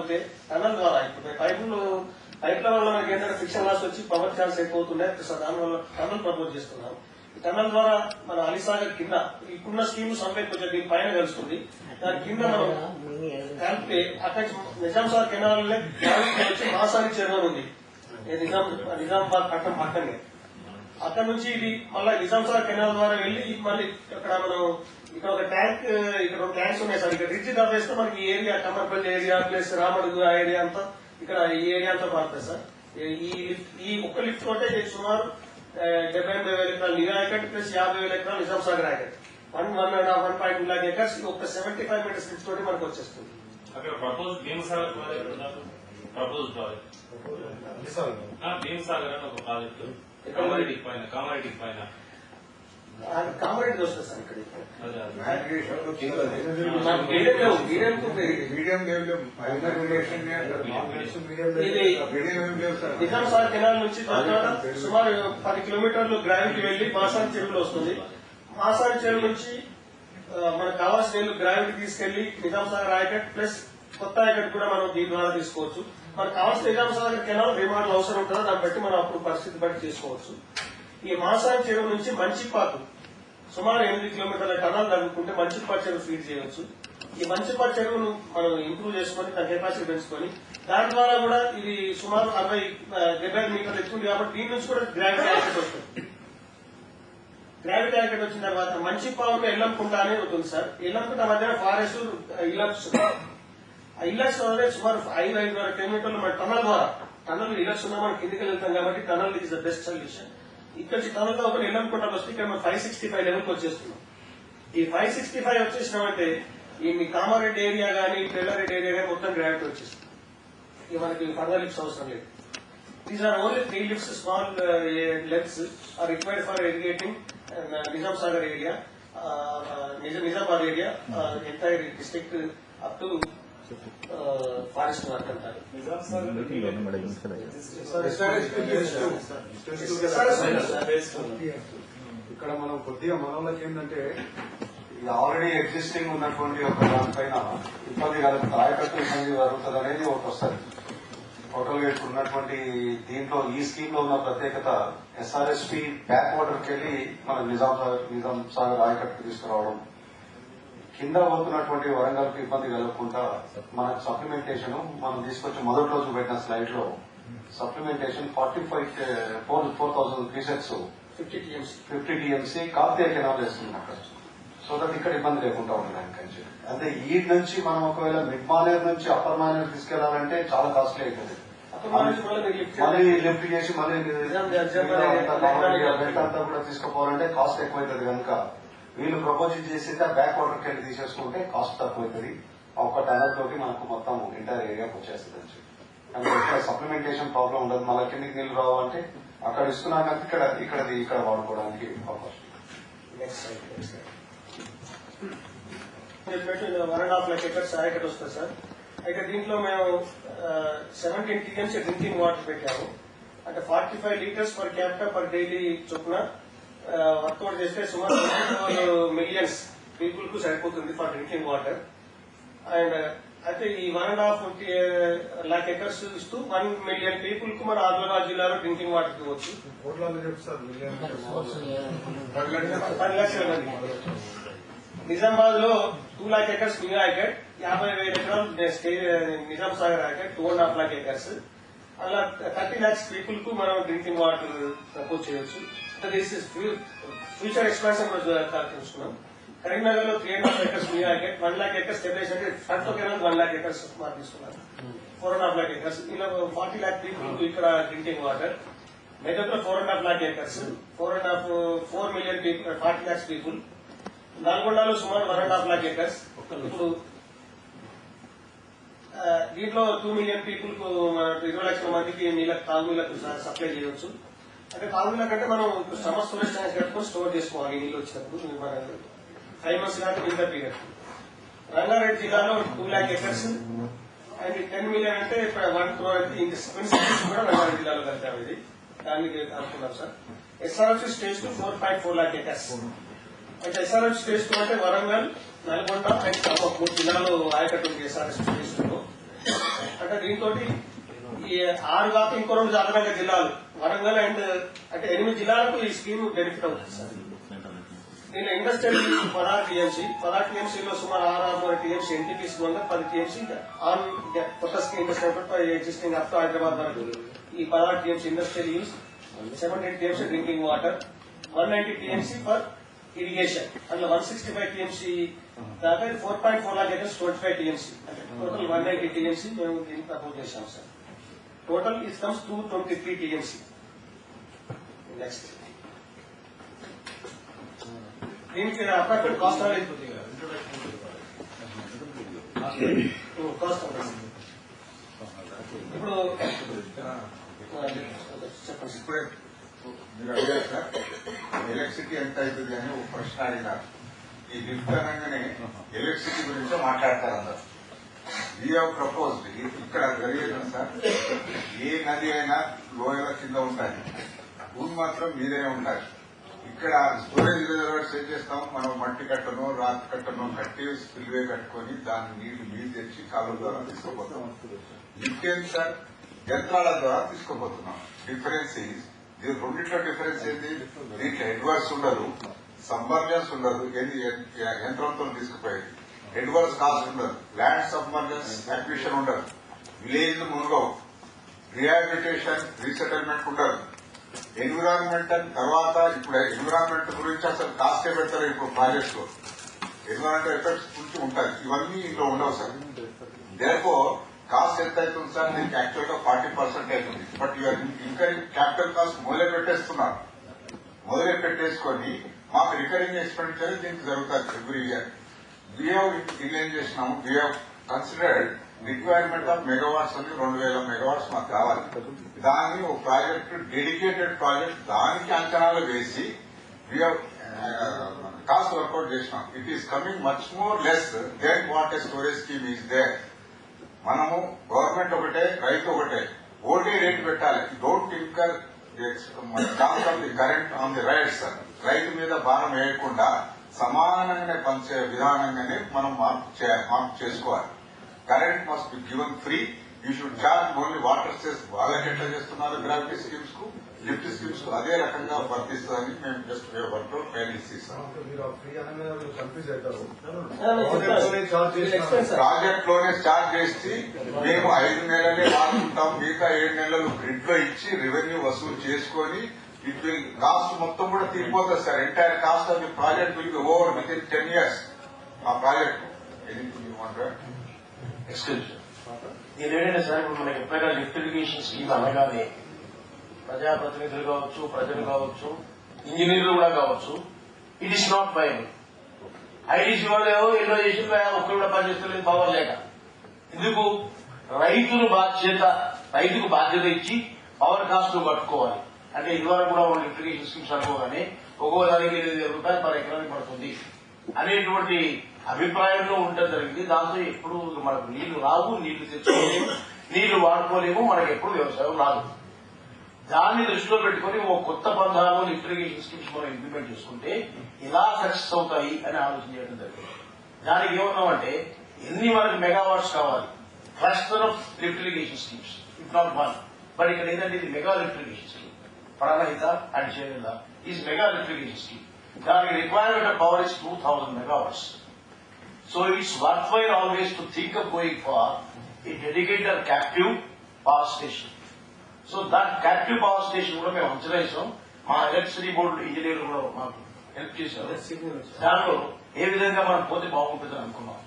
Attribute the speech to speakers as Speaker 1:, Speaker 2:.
Speaker 1: అంటే టనల్ ద్వారా ఇప్పుడు పైప్ల వల్ల మనకి ఏంటంటే ఫిక్షన్ లాస్ వచ్చి పవర్ ఛాన్స్ ఎక్కువ అవుతున్నాయి. దానివల్ల టనల్ ప్రపోజ్ చేస్తున్నాం. ఈ టనల్ ద్వారా మన అలీసాగర్ కింద ఇప్పుడున్న స్కీమ్ సంపే కొంచెం దీని పైన కలుస్తుంది. దాని కింద మనం కలిపి అక్కడ నిజాం సాగర్ కెనాల్ వచ్చి మాసాని చెరువు ఉంది, నిజామాబాద్ పట్టణం పక్కనే. అక్కడ నుంచి ఇది మళ్ళీ నిజాం సాగర్ కెనాల్ ద్వారా వెళ్లి మళ్ళీ అక్కడ మనం ఇక్కడ ఒక ట్యాంక్, ఇక్కడ ఒక ట్యాంక్స్ ఉన్నాయి సార్. ఇక్కడ రిడ్జ్ తప్పేస్తే మనకి ఈ area Kamarpalli area plus Ramadugu ఆ ఏరియా అంతా ఇక్కడ ఈ ఏరియా అంతా పడుతుంది సార్. ఈ ఒక్క లిఫ్ట్ తోటే సుమారు 78,000 ఎకరాలు నిజాం ఆయకట్ ప్లస్ 50,000 ఎకరాలు నిజాం సాగర్ ఆయకట్ 1.2 lakh ఎకర్స్ ఒక 75 మీటర్స్ లిఫ్ట్ తోటి మనకు వచ్చేస్తుంది. కామారెడ్డి వస్తుంది సార్. ఇక్కడ నిజాం సాగర్ కెనాల్ నుంచి సుమారు 10 కిలోమీటర్లు గ్రావిటీ వెళ్లి మాసాని చెరువులో వస్తుంది. మాసాని చెరువు నుంచి మనకు కావాల్సిన నీళ్లు గ్రావిటీ తీసుకెళ్లి నిజాం సాగర్ ఆయకట్ ప్లస్ కొత్త ఆయకట్ కూడా మనం దీని ద్వారా తీసుకోవచ్చు. మనకు కావాల్సిన నిజాం సాగర్ కెనాల్ రిమాండ్ అవసరం ఉంటుందో దాన్ని బట్టి మనం అప్పుడు పరిస్థితి బట్టి చేసుకోవచ్చు. ఈ మాసాని చెరువు నుంచి మంచిపాకు సుమారు 8 కిలోమీటర్ల టనల్ తగ్గుకుంటే మంచిపాకు చెరువు ఫీడ్ చేయవచ్చు. ఈ మంచిపాకు చెరువును మనం ఇంప్రూవ్ చేసుకుని దాని కెపాసిటీ పెంచుకొని దాని ద్వారా కూడా ఇది సుమారు 70 మీటర్లు ఎక్కువ కాబట్టి దీని నుంచి కూడా గ్రావిటీ యాకెట్ వస్తుంది. గ్రావిటీ యాకెట్ వచ్చిన తర్వాత మంచిపాకులో ఎల్లంకుంట అనేది ఉంటుంది సార్. ఎల్లంకుంట మధ్యన ఫారెస్ట్ ఇల్లక్స్, ఆ ఇల్లక్స్ అనేది సుమారు 5-5.5 కిలోమీటర్లు మన టనల్ ద్వారా టనల్ ఇల్లక్స్ ఉన్నా మనం కిందికి వెళ్తాం కాబట్టి tunnel is the best solution. ఇక్కడ టనల్ తో ఒకటి ఎల్లంకుంటలు వస్తే ఇక్కడ మనం 565 లెవెల్కి వచ్చేస్తున్నాం. ఈ 565 వచ్చేసినామంటే ఈ మీ కామారెడ్డి ఏరియా కానీ తెల్లారెడ్డి ఏరియా కానీ మొత్తం గ్రావిటీ వచ్చేస్తుంది. ఇక మనకి ఫర్దర్ లిఫ్ట్స్ అవసరం లేదు. These are only 3 lifts small legs are required for irrigating Nizam Sagar area, Nizamabad area, entire district up to forest work అంటారు.
Speaker 2: ఇక్కడ మనం కొద్దిగా మనోళ్ళకి ఏంటంటే ఆల్రెడీ ఎగ్జిస్టింగ్ ఉన్నటువంటి ఒక దానిపైన ఇబ్బంది కలుగుతుంది, ఆయకట్టు ఇబ్బంది కలుగుతుంది అనేది ఒకటి వస్తుంది. టోటల్ గా ఇప్పుడు ఉన్నటువంటి దీంట్లో ఈ స్కీమ్ లో ఉన్న ప్రత్యేకత ఎస్ఆర్ఎస్పీ బ్యాక్ వాటర్కి వెళ్లి మన నిజాం సాగర్ ఆయకట్టుకు తీసుకురావడం, కింద పోతున్నటువంటి వరంగల్కి ఇబ్బంది కలగకుండా మనకు సప్లిమెంటేషన్ మనం తీసుకొచ్చి మొదటి రోజు పెట్టిన స్లైడ్ లో supplementation 4,000 cusecs 50 TMC Kakatiya canal వేస్తుంది అక్కడ. సో దట్ ఇక్కడ ఇబ్బంది లేకుండా ఉండడానికి. అంటే ఈ నుంచి మనం ఒకవేళ మిడ్ మానేర్ నుంచి అప్పర్ మానేర్ తీసుకెళ్లాలంటే చాలా కాస్ట్లీ అవుతుంది. మళ్ళీ లిఫ్ట్ చేసి మళ్ళీ అంతా కూడా తీసుకుపోవాలంటే కాస్ట్ ఎక్కువైతుంది కనుక వీళ్ళు ప్రపోజ్ చేసింది ఆ బ్యాక్ వాటర్కి వెళ్ళి తీసేసుకుంటే కాస్ట్ తక్కువ అవుతుంది. ఒక్క టనల్ తోటి మనకు మొత్తం ఎంటైర్ ఏరియాకి వచ్చేస్తుంది. ఇక్కడ సప్లిమెంటేషన్ ప్రాబ్లం ఉండదు. మళ్ళీ కిందికి నీళ్లు రావాలంటే అక్కడ ఇస్తున్నాక ఇక్కడ వాడుకోవడానికి అవకాశం.
Speaker 1: 1.5 lakh ఎకర్స్ ఆయకట్ వస్తుంది సార్. అయితే దీంట్లో మేము 17 టీఎంసీ డ్రింకింగ్ వాటర్ పెట్టాము. అంటే 45 litres per capital per daily చొప్పున వర్కౌట్ చేస్తే సుమారు 24 మిలియన్స్ పీపుల్ కు సరిపోతుంది ఫర్ డ్రింకింగ్ వాటర్. అండ్ అయితే ఈ 1.5 lakh ఎకర్స్ ఇస్తూ 1 million పీపుల్ కు మన ఆదిలాబాద్ జిల్లాలో డ్రింకింగ్ వాటర్ ఇవ్వచ్చు. 10 లక్షల మంది. నిజామాబాద్ లో 2 lakh ఎకర్స్ నిజా ఆయకట్, 50,000 ఎకరాలు నిజాం సాగర్ ఆయకట్, 2.5 lakh ఎకర్స్. అలా 30 lakhs పీపుల్ కు మనం డ్రింకింగ్ వాటర్ సపోర్ట్ చేయవచ్చు. దిస్ ఇస్ ఫ్యూచర్ ఎక్స్పాన్షన్ చూసుకున్నాం. కరీంనగర్ లో 3.5 acres నిజా ఆయకట్, 1 lakh ఎకర్స్ స్టెబిలైజ్ అంటే ఫ్రంట్ లో కెనాల్ 1 lakh ఎకర్స్ మార్క్ తీసుకున్నాం. 4.5 lakh ఎకర్స్ ఇలా 40 lakh పీపుల్ ఇక్కడ డ్రింకింగ్ వాటర్. మెదక్ లో 4.5 lakh acres, 4 million people, 40 lakhs people. నల్గొండలో సుమారు 1.5 lakh ఎకర్స్. ఇప్పుడు దీంట్లో 2 million పీపుల్ కు 20 లక్షల మందికి తాగునీళ్లకు సప్లై చేయవచ్చు. అంటే తాగునీళ్ళ కంటే మనం సమ్మర్ స్టోరేజ్ ట్యాంక్స్ కట్టుకుని స్టోర్ చేసుకోవాలి నీళ్ళు వచ్చినప్పుడు. మన 5 months దాకా వింటర్ పీరియడ్. రంగారెడ్డి జిల్లాలో 2 lakh ఎకర్స్ అండ్ 10 million అంటే 1 crore అయితే ఇంక కూడా రంగారెడ్డి జిల్లాలో కలిపాము. ఇది దానికి అనుకున్నాం sir. SRF stage 4.4 lakh acres. అయితే ఎస్ఆర్ఎఫ్ స్టేజ్ అంటే వరంగల్, నల్గొండ అండ్ ఖమ్మం 3 జిల్లాలో ఆయకట్టు ఉంది ఎస్ఆర్ఎఫ్ స్టేజ్. అంటే దీంతో ఈ 6 కాక ఇంకో 2 అదనంగా జిల్లాలు వరంగల్ అండ్ అంటే 8 జిల్లాలకు ఈ స్కీమ్ బెనిఫిట్ అవుతుంది సార్. దీనిలో ఇండస్ట్రియల్ 16 టీఎంసీ, 16 టీఎంసీలో సుమారు 6 టీఎంసీ ఎన్టీపీసీ 10 టీఎంసీ ఆన్ కొత్త scheme existing up to Hyderabad వరకు ఈ 16 TMC industrial use, 17 TMC drinking water, 190 TMC for irrigation, అందులో 165 టీఎంసీ దాకా 4.4 లాక్ ఎకర్స్ 25 టీఎంసీ అంటే టోటల్ 190 టీఎంసీ మేము దీన్ని ప్రపోజ్ చేశాం sir. Total is comes 223 TMC. Next దీనికి అపార్ట్మెంట్ కాస్ట్ ఇప్పుడు చెప్పండి.
Speaker 3: ఇప్పుడే మీరు అడిగారు సార్ ఎలక్ట్రిసిటీ ఎంత అవుతుంది అని ఒక ప్రశ్న అడిగినారు. ఈ లిఫ్ట్ అనగానే ఎలక్ట్రిసిటీ గురించి మాట్లాడతారు అందరు. వీ హావ్ ప్రపోజ్డ్ ఇక్కడ జరిగేది సార్, ఏ నది అయినా లోయల కింద ఉంటుంది, భూమి మాత్రం మీదనే ఉంటుంది. ఇక్కడ స్టోరేజ్ రిజర్వర్స్ ఏం చేస్తాం, మనం మట్టి కట్టను రాతి కట్టను కట్టి స్పిల్వే కట్టుకొని దాని నీళ్లు మీరు తెచ్చి కాలువ ద్వారా తీసుకోపోతాం. ఇంకేం సార్, యంత్రాల ద్వారా తీసుకోపోతున్నాం. డిఫరెన్స్ రెండిట్లో డిఫరెన్స్ ఏంటి, దీంట్లో ఎడ్వర్స్ ఉండదు, సబ్మర్జెన్స్ ఉండదు, యంత్రంతో తీసుకుపోయేది. ఎడ్వర్స్ కాస్ట్ ఉండదు, ల్యాండ్ సబ్మర్జెన్స్ అక్విజిషన్ ఉండదు, విలేజ్ మునుగవు, రిహాబిలిటేషన్ రీసెటిల్మెంట్ ఉండదు, ఎన్విరాన్మెంటల్ తర్వాత ఇప్పుడు ఎన్విరాన్మెంట్ గురించి అసలు కాస్టే పెడతారు. ఇప్పుడు ప్రాజెక్ట్ లో ఎన్విరాన్మెంటల్ ఎఫెక్ట్స్ గురించి ఉంటుంది, ఇవన్నీ ఇంట్లో ఉండవు సార్. దేర్ఫో కాస్ట్ ఎంత అవుతుంది సార్, దీనికి యాక్చువల్ గా 40% అవుతుంది. బట్ యూఆర్ ఇంకా క్యాపిటల్ కాస్ట్ మొదలే పెట్టేస్తున్నారు. మొదలే పెట్టేసుకొని మాకు రికరింగ్ ఎక్స్పెండిచర్ దీనికి జరుగుతుంది ఎవ్రీ ఇయర్. వీ హావ్ ఏం చేసినాము, we have considered requirement of megawatts అని 2000 మెగావాట్స్ మాకు కావాలి. దాన్ని ఒక ప్రాజెక్ట్, డెడికేటెడ్ ప్రాజెక్ట్, దానికి అంచనాలు వేసి వీ హావ్ కాస్ట్ వర్కౌట్ చేసినాం. It is coming much more less than what a storage scheme is there. మనము గవర్నమెంట్ ఒకటే, రైతు ఒకటే, ఓటే రేట్ పెట్టాలి. Don't incur cost of the current on the ryot sir. రైతు మీద భారం వేయకుండా సమానంగానే పంచే విధానంగానే మనం మార్పు చేసుకోవాలి. Current must be given free. You should charge only water cess. వాళ్ళకి ఎట్లా చేస్తున్నారు గ్రావిటీ స్కీమ్స్ కు, లిఫ్ట్ స్కీమ్స్ కు అదే రకంగా వర్తిస్తుందని మేము జస్ట్ వర్క్ ట్రైనింగ్స్ ఇస్తాం. ప్రాజెక్ట్ లోనే స్టార్ట్ చేసి మేము 5 నెలలే వాడుకుంటాం, మిగతా 7 నెలలు గ్రిడ్ లో ఇచ్చి రెవెన్యూ వసూలు చేసుకొని ఇట్ విల్ కాస్ట్ మొత్తం కూడా తీరిపోతుంది sir. Entire cost of the project will be over with in 10 years. ఆ ప్రాజెక్ట్
Speaker 4: ఎక్స్క్యూజ్ దీని ఏంటంటే సార్, ఇప్పుడు మనకి ఎప్పుడైనా లిఫ్ట్ ఇరిగేషన్ స్కీమ్ అనగానే ప్రజాప్రతినిధులు కావచ్చు, ప్రజలు కావచ్చు, ఇంజనీర్లు కూడా కావచ్చు, it is not viable. ITC వాళ్ళు ఎన్నో చేసి ఒక్కరు కూడా పనిచేస్తలేదు పవర్ లేక. ఎందుకు రైతుకు బాధ్యత ఇచ్చి పవర్ కాస్ట్ పట్టుకోవాలి. అంటే ఇదివరకు కూడా వాళ్ళు లిఫ్ట్ ఇరిగేషన్ స్కీమ్స్ అనుకోగానే ఒక్కో దానికి 2,000 రూపాయలు పర్ ఎకరానికి పడుతుంది అనేటువంటి అభిప్రాయంలో ఉండటం జరిగింది. దాంతో ఎప్పుడు మనకు నీళ్లు రావు, నీళ్లు తెచ్చుకోలేము, నీళ్లు వాడుకోలేము, మనకు ఎప్పుడు వ్యవసాయం రాదు. దాన్ని దృష్టిలో పెట్టుకుని ఓ కొత్త పంధాలు లిఫ్ట్ ఇరిగేషన్ స్కీమ్స్ మనం ఇంప్లిమెంట్ చేసుకుంటే ఇలా సక్సెస్ అవుతాయి అని ఆలోచన చేయడం జరిగింది. దానికి ఏమన్నామంటే ఎన్ని మనకు మెగావాట్స్ కావాలి, cluster of lift irrigation schemes, if not one. But ఇక్కడ ఏంటంటే ఇది mega lift irrigation scheme. Pranahita and చేనేత is mega lift irrigation scheme. దానికి requirement of power is 2000 megawatts. So it's worthwhile always to think of going for a dedicated captive power station. So that captive power station కూడా మేము అంచనా వేసాం. మా electricity board ఇంజనీర్లు కూడా మాకు help చేశారు. దానిలో ఏ విధంగా మనం పోతే బాగుంటుందని అనుకున్నాం.